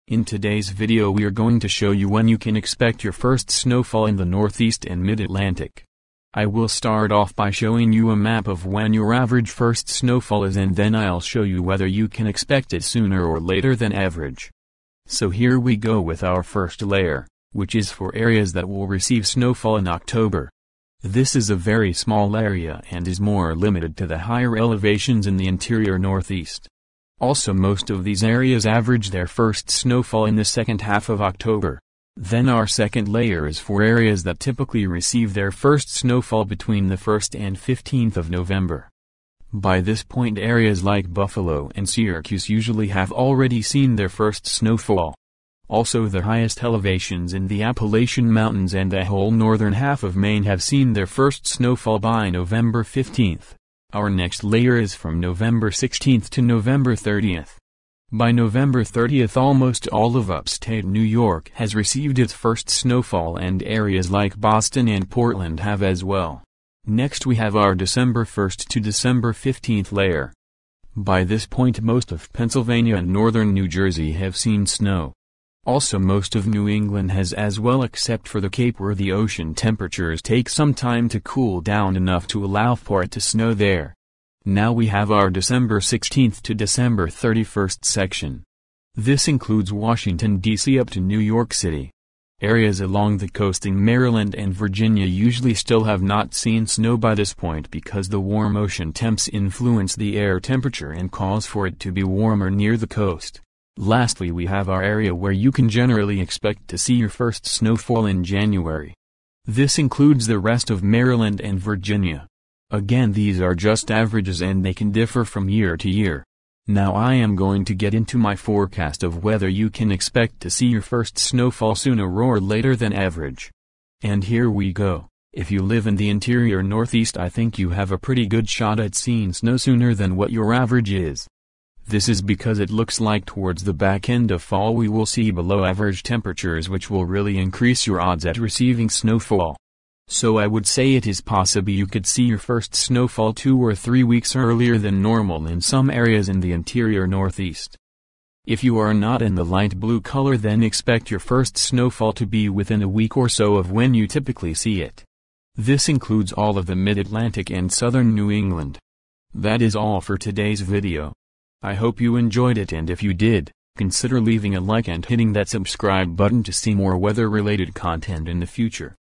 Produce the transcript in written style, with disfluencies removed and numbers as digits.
In today's video we are going to show you when you can expect your first snowfall in the Northeast and Mid-Atlantic. I will start off by showing you a map of when your average first snowfall is, and then I'll show you whether you can expect it sooner or later than average. So here we go with our first layer, which is for areas that will receive snowfall in October. This is a very small area and is more limited to the higher elevations in the interior Northeast. Also, most of these areas average their first snowfall in the second half of October. Then our second layer is for areas that typically receive their first snowfall between the 1st and 15th of November. By this point areas like Buffalo and Syracuse usually have already seen their first snowfall. Also, the highest elevations in the Appalachian Mountains and the whole northern half of Maine have seen their first snowfall by November 15th. Our next layer is from November 16th to November 30th. By November 30th almost all of upstate New York has received its first snowfall, and areas like Boston and Portland have as well. Next we have our December 1st to December 15th layer. By this point most of Pennsylvania and northern New Jersey have seen snow. Also most of New England has as well, except for the Cape where the ocean temperatures take some time to cool down enough to allow for it to snow there. Now we have our December 16th to December 31st section. This includes Washington, D.C. up to New York City. Areas along the coast in Maryland and Virginia usually still have not seen snow by this point because the warm ocean temps influence the air temperature and cause for it to be warmer near the coast. Lastly, we have our area where you can generally expect to see your first snowfall in January. This includes the rest of Maryland and Virginia. Again, these are just averages and they can differ from year to year. Now I am going to get into my forecast of whether you can expect to see your first snowfall sooner or later than average. And here we go. If you live in the interior Northeast, I think you have a pretty good shot at seeing snow sooner than what your average is. This is because it looks like towards the back end of fall we will see below average temperatures, which will really increase your odds at receiving snowfall. So I would say it is possible you could see your first snowfall 2 or 3 weeks earlier than normal in some areas in the interior Northeast. If you are not in the light blue color, then expect your first snowfall to be within a week or so of when you typically see it. This includes all of the Mid-Atlantic and southern New England. That is all for today's video. I hope you enjoyed it, and if you did, consider leaving a like and hitting that subscribe button to see more weather-related content in the future.